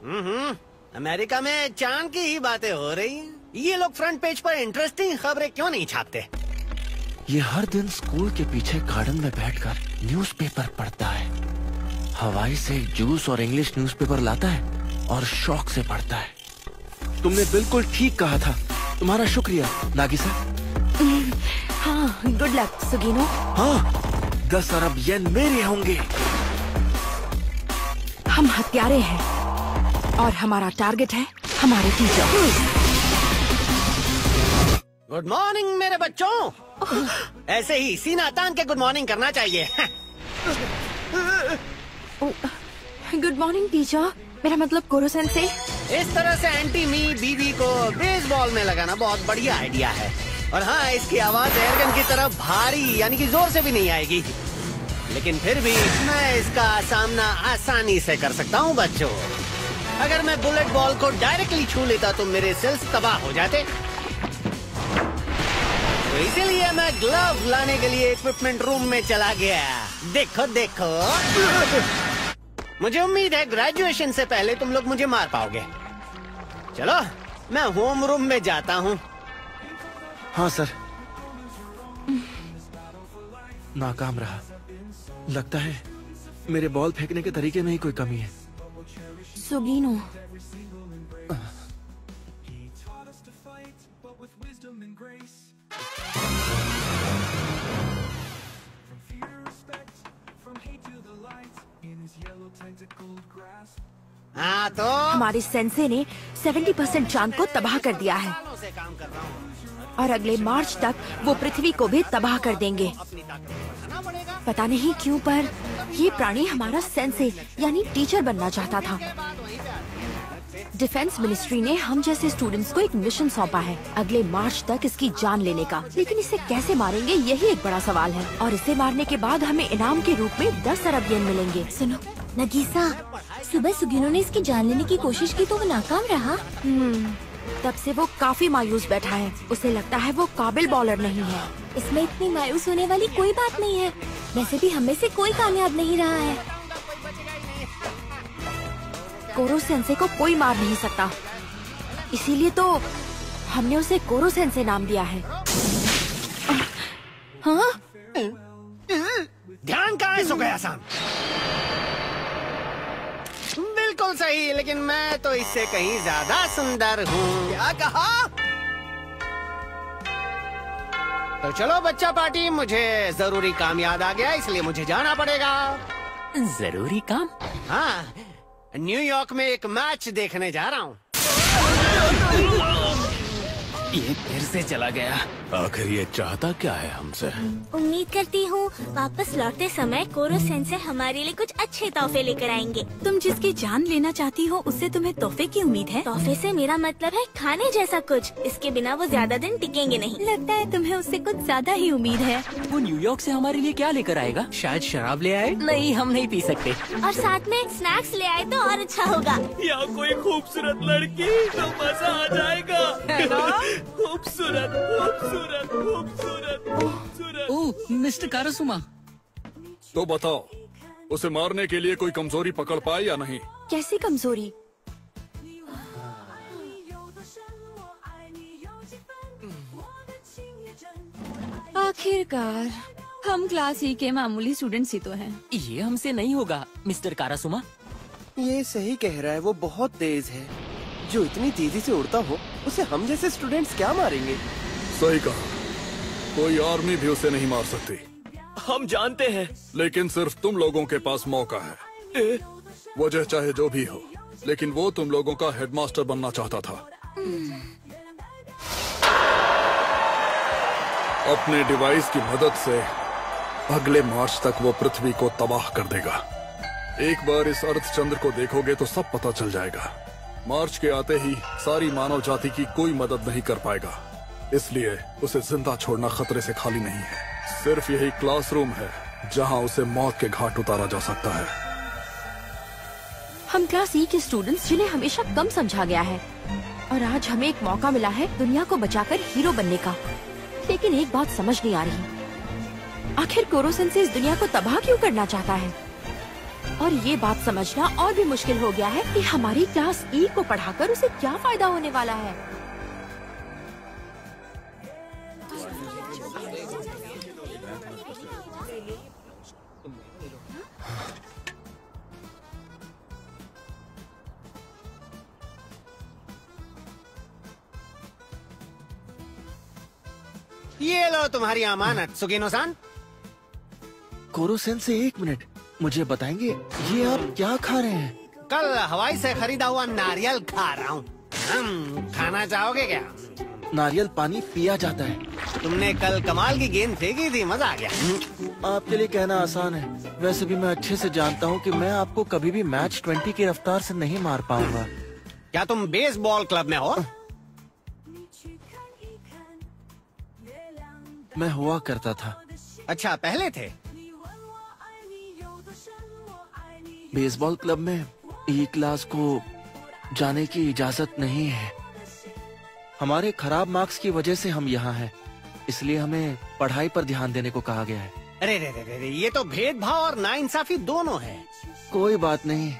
America में चांद की ही बातें हो रही हैं। ये लोग फ्रंट पेज पर इंटरेस्टिंग खबरें क्यों नहीं छापते? ये हर दिन स्कूल के पीछे गार्डन में बैठकर न्यूज़पेपर पढ़ता है। हवाई से जूस और इंग्लिश न्यूज़पेपर लाता है और शौक से पढ़ता है। तुमने बिल्कुल ठीक कहा था। तुम्हारा शुक्रिया नागिसा। हाँ, गुड लक सुगीनो। हाँ, 10 अरब येन मेरे होंगे। हम हत्यारे हैं और हमारा टारगेट है हमारे टीचर। गुड मॉर्निंग मेरे बच्चों। ऐसे ही सीना तान के गुड मॉर्निंग करना चाहिए। Good morning teacher. मेरा मतलब कोरो सेंसे। इस तरह से एंटी मी बीवी को बेसबॉल में लगाना बहुत बढ़िया आइडिया है। और हाँ, इसकी आवाज एयरगन की तरह भारी यानी कि जोर से भी नहीं आएगी, लेकिन फिर भी मैं इसका सामना आसानी से कर सकता हूँ बच्चों। अगर मैं बुलेट बॉल को डायरेक्टली छू लेता तो मेरे सेल्स तबाह हो जाते। तो इसीलिए मैं ग्लव लाने के लिए इक्विपमेंट रूम में चला गया। देखो देखो, मुझे उम्मीद है ग्रेजुएशन से पहले तुम लोग मुझे मार पाओगे। चलो मैं होम रूम में जाता हूँ। हाँ सर। नाकाम रहा। लगता है मेरे बॉल फेंकने के तरीके में ही कोई कमी है। सुगीनो, हाँ तो हमारे सेंसे ने 70% चांद को तबाह कर दिया है और अगले मार्च तक वो पृथ्वी को भी तबाह कर देंगे। पता नहीं क्यों पर ये प्राणी हमारा सेंसे यानी टीचर बनना चाहता था। डिफेंस मिनिस्ट्री ने हम जैसे स्टूडेंट्स को एक मिशन सौंपा है अगले मार्च तक इसकी जान लेने का। लेकिन इसे कैसे मारेंगे यही एक बड़ा सवाल है। और इसे मारने के बाद हमें इनाम के रूप में 10 अरब येन मिलेंगे। सुनो नगीसा, सुबह सुगीनो ने इसकी जान लेने की कोशिश की तो वो नाकाम रहा। तब से वो काफी मायूस बैठा है। उसे लगता है वो काबिल बॉलर नहीं है। इसमें इतनी मायूस होने वाली कोई बात नहीं है। वैसे भी हमें से कोई कामयाब नहीं रहा है। कोरो सेंसे को कोई मार नहीं सकता, इसीलिए तो हमने उसे कोरो सेंसे नाम दिया है। हाँ? ध्यान कहाँ है सुगया-सान? बिल्कुल सही, लेकिन मैं तो इससे कहीं ज्यादा सुंदर हूँ। क्या कहा? तो चलो बच्चा पार्टी, मुझे जरूरी काम याद आ गया, इसलिए मुझे जाना पड़ेगा। जरूरी काम? हाँ, न्यूयॉर्क में एक मैच देखने जा रहा हूँ। ये फिर से चला गया। आखिर ये चाहता क्या है हमसे? उम्मीद करती हूँ वापस लौटते समय कोरो सेंसे हमारे लिए कुछ अच्छे तोहफे लेकर आएंगे। तुम जिसकी जान लेना चाहती हो उससे तुम्हें तोहफे की उम्मीद है? तोहफे से मेरा मतलब है खाने जैसा कुछ। इसके बिना वो ज्यादा दिन टिकेंगे नहीं। लगता है तुम्हें उससे कुछ ज्यादा ही उम्मीद है। वो न्यूयॉर्क से हमारे लिए क्या लेकर आएगा? शायद शराब ले आए? नहीं, हम नहीं पी सकते। और साथ में स्नैक्स ले आए तो और अच्छा होगा। या कोई खूबसूरत लड़की तो मजा आ जाएगा। खूबसूरत खूबसूरत खूबसूरत खूबसूरत। ओह मिस्टर कारसुमा, तो बताओ, उसे मारने के लिए कोई कमजोरी पकड़ पाए या नहीं? कैसी कमजोरी? आखिरकार हम क्लास ही के मामूली स्टूडेंट्स ही तो हैं। ये हमसे नहीं होगा मिस्टर कारासुमा। ये सही कह रहा है, वो बहुत तेज है। जो इतनी तेजी से उड़ता हो उसे हम जैसे स्टूडेंट्स क्या मारेंगे? सही कहा, कोई आर्मी भी उसे नहीं मार सकती। हम जानते हैं, लेकिन सिर्फ तुम लोगों के पास मौका है। वजह चाहे जो भी हो, लेकिन वो तुम लोगों का हेडमास्टर बनना चाहता था। अपने डिवाइस की मदद से अगले मार्च तक वो पृथ्वी को तबाह कर देगा। एक बार इस अर्थ चंद्र को देखोगे तो सब पता चल जाएगा। मार्च के आते ही सारी मानव जाति की कोई मदद नहीं कर पाएगा, इसलिए उसे जिंदा छोड़ना खतरे से खाली नहीं है। सिर्फ यही क्लासरूम है जहां उसे मौत के घाट उतारा जा सकता है। हम क्लास ई के स्टूडेंट्स जिन्हें हमेशा कम समझा गया है, और आज हमें एक मौका मिला है दुनिया को बचाकर हीरो बनने का। लेकिन एक बात समझ नहीं आ रही, आखिर कोरो सेंसे इस दुनिया को तबाह क्यों करना चाहता है? और ये बात समझना और भी मुश्किल हो गया है कि हमारी क्लास ई को पढ़ाकर उसे क्या फायदा होने वाला है। ये लो तुम्हारी अमानत सुगिनो-सान। कोरो-सेंसे एक मिनट, मुझे बताएंगे ये आप क्या खा रहे हैं? कल हवाई से खरीदा हुआ नारियल खा रहा हूँ। खाना चाहोगे क्या? नारियल पानी पिया जाता है। तुमने कल कमाल की गेंद फेंकी थी, मजा आ गया। आपके लिए कहना आसान है, वैसे भी मैं अच्छे से जानता हूँ कि मैं आपको कभी भी मैच 20 की रफ्तार से नहीं मार पाऊंगा। क्या तुम बेसबॉल क्लब में हो? मैं हुआ करता था। अच्छा, पहले थे? बेसबॉल क्लब में ई क्लास को जाने की इजाजत नहीं है। हमारे खराब मार्क्स की वजह से हम यहाँ हैं, इसलिए हमें पढ़ाई पर ध्यान देने को कहा गया है। अरे रे रे रे, ये तो भेदभाव और नाइंसाफी दोनों है। कोई बात नहीं,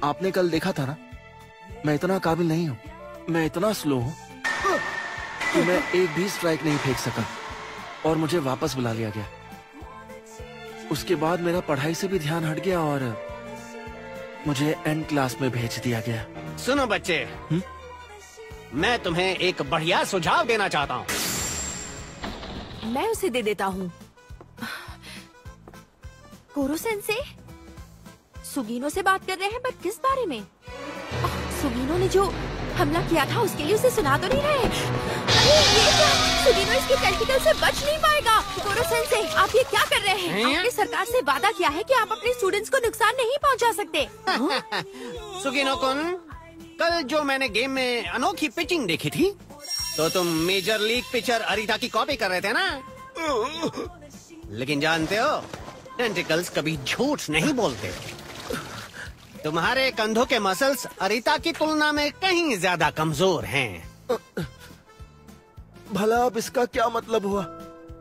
आपने कल देखा था ना, मैं इतना काबिल नहीं हूँ। मैं इतना स्लो हूँ कि मैं एक भी स्ट्राइक नहीं फेंक सका और मुझे वापस बुला लिया गया। उसके बाद मेरा पढ़ाई से भी ध्यान हट गया और मुझे एंड क्लास में भेज दिया गया। सुनो बच्चे, मैं तुम्हें एक बढ़िया सुझाव देना चाहता हूँ। मैं उसे दे देता हूँ। कोरो-सेंसे, सुगिनो से बात कर रहे हैं, बट किस बारे में? सुगिनो ने जो हमला किया था उसके लिए उसे सुना तो नहीं रहे? अरे ये क्या? सुगिनो इसके टेंटिकल से बच नहीं पाएगा। कोरो-सेंसे, आप ये क्या कर रहे हैं? आपने सरकार से वादा किया है कि आप अपने स्टूडेंट्स को नुकसान नहीं पहुंचा सकते। सुगिनो-कुन, कल जो मैंने गेम में अनोखी पिचिंग देखी थी, तो तुम मेजर लीग पिचर अरीता की कॉपी कर रहे थे ना? लेकिन जानते हो, टेंटिकल्स कभी झूठ नहीं बोलते। तुम्हारे कंधों के मसल्स अरीता की तुलना में कहीं ज्यादा कमजोर हैं। भला अब इसका क्या मतलब हुआ?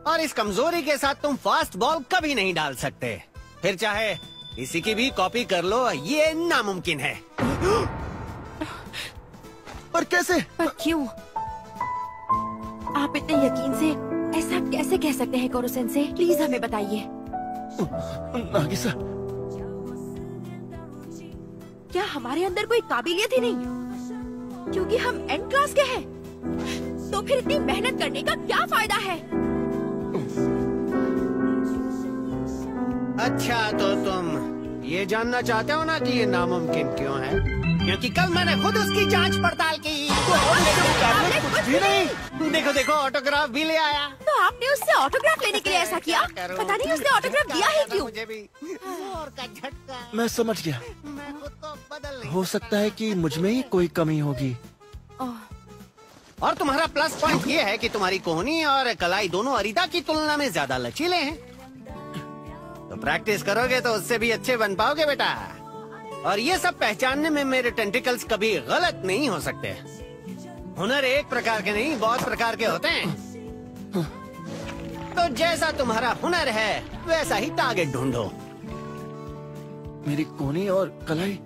और इस कमजोरी के साथ तुम फास्ट बॉल कभी नहीं डाल सकते। फिर चाहे इसी की भी कॉपी कर लो, ये नामुमकिन है। पर कैसे? पर क्यों? आप इतने यकीन से ऐसा कैसे कह सकते हैं कोरो-सेंसे? प्लीज हमें बताइए। नागिसा, क्या हमारे अंदर कोई काबिलियत ही नहीं? क्योंकि हम एंड क्लास के हैं, तो फिर इतनी मेहनत करने का क्या फायदा है? अच्छा, तो तुम ये जानना चाहते हो ना कि ये नामुमकिन क्यों है? क्योंकि कल मैंने खुद उसकी जांच पड़ताल की। कुछ भी नहीं। देखो देखो, ऑटोग्राफ भी ले आया। तो आपने उससे ऑटोग्राफ लेने के लिए ऐसा किया? पता नहीं उसने ऑटोग्राफ दिया ही क्यों? मुझे भी जोर का झटका। मैं समझ गया। मैं खुद को बदल नहीं हो सकता है कि मुझ में ही कोई कमी होगी। और तुम्हारा प्लस पॉइंट ये है कि तुम्हारी कोहनी और कलाई दोनों अरीता की तुलना में ज्यादा लचीले हैं। तो प्रैक्टिस करोगे तो उससे भी अच्छे बन पाओगे बेटा। और ये सब पहचानने में मेरे टेंटिकल्स कभी गलत नहीं हो सकते। हुनर एक प्रकार के नहीं, बहुत प्रकार के होते हैं। तो जैसा तुम्हारा हुनर है वैसा ही टारगेट ढूंढो। मेरी कोहनी और कलाई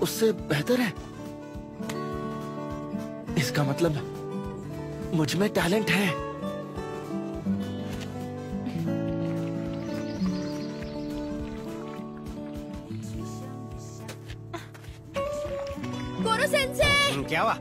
उससे बेहतर है। इसका मतलब मुझ में टैलेंट है। कोरो-सेंसे! क्या हुआ?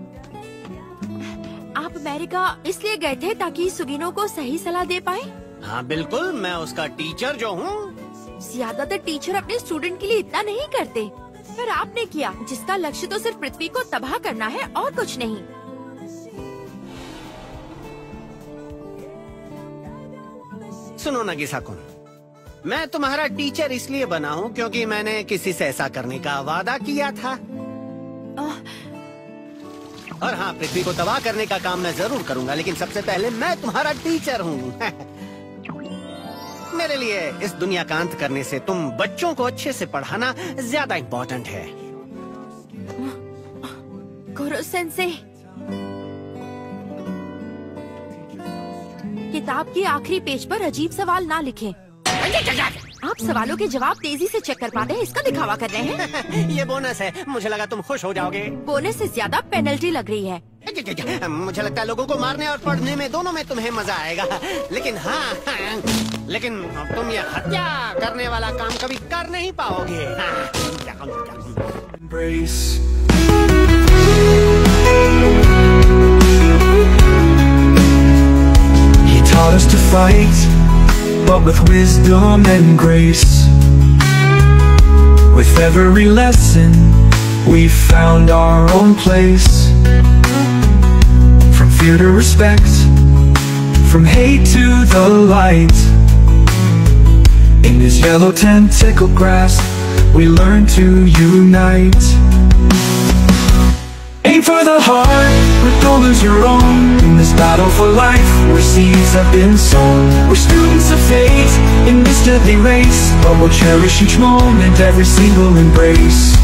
आप अमेरिका इसलिए गए थे ताकि सुगिनो को सही सलाह दे पाए? हाँ बिल्कुल, मैं उसका टीचर जो हूँ। ज्यादातर टीचर अपने स्टूडेंट के लिए इतना नहीं करते, पर आपने किया, जिसका लक्ष्य तो सिर्फ पृथ्वी को तबाह करना है और कुछ नहीं। सुनो नगिसा-कुन, मैं तुम्हारा टीचर इसलिए बना हूँ क्योंकि मैंने किसी से ऐसा करने का वादा किया था। और हाँ, पृथ्वी को तबाह करने का काम मैं जरूर करूंगा, लेकिन सबसे पहले मैं तुम्हारा टीचर हूँ। मेरे लिए इस दुनिया का अंत करने से तुम बच्चों को अच्छे से पढ़ाना ज्यादा इम्पोर्टेंट है। कोरो-सेंसे, किताब के आखिरी पेज पर अजीब सवाल ना लिखें। आप सवालों के जवाब तेजी से चेक कर पाते हैं, इसका दिखावा कर रहे हैं। ये बोनस है, मुझे लगा तुम खुश हो जाओगे। बोनस से ज्यादा पेनल्टी लग रही है। मुझे लगता है लोगों को मारने और पढ़ने में दोनों में तुम्हें मजा आएगा, लेकिन हाँ, लेकिन तुम ये हत्या करने वाला काम कभी कर नहीं पाओगे। He taught us to fight, but with wisdom and grace. With every lesson, we found our own place. From fear to respect, from hate to the light. In his yellow tentacle grasp, we learn to unite. Aim for the heart, but don't lose your own. In this battle for life, where seeds have been sown. We're students of fate, in this deadly race, but we'll cherish each moment, every single embrace.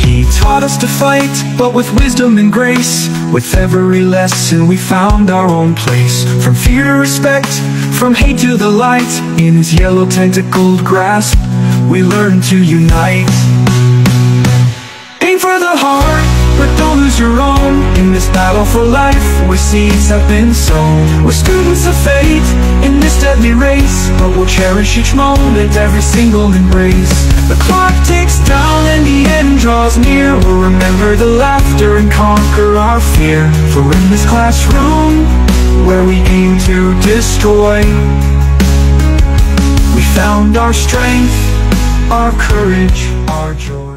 He taught us to fight, but with wisdom and grace. With every lesson we found our own place. From fear to respect, from hate to the light. In his yellow tentacled grasp, we learn to unite. Aim for the heart, but don't lose your own. In this battle for life, where seeds have been sown. We're students of fate, in this deadly race, but we'll cherish each moment, every single embrace. The clock ticks down and the end draws near. We'll remember the laughter and conquer our fear. For in this classroom, where we aim to destroy, we found our strength, our courage, our joy.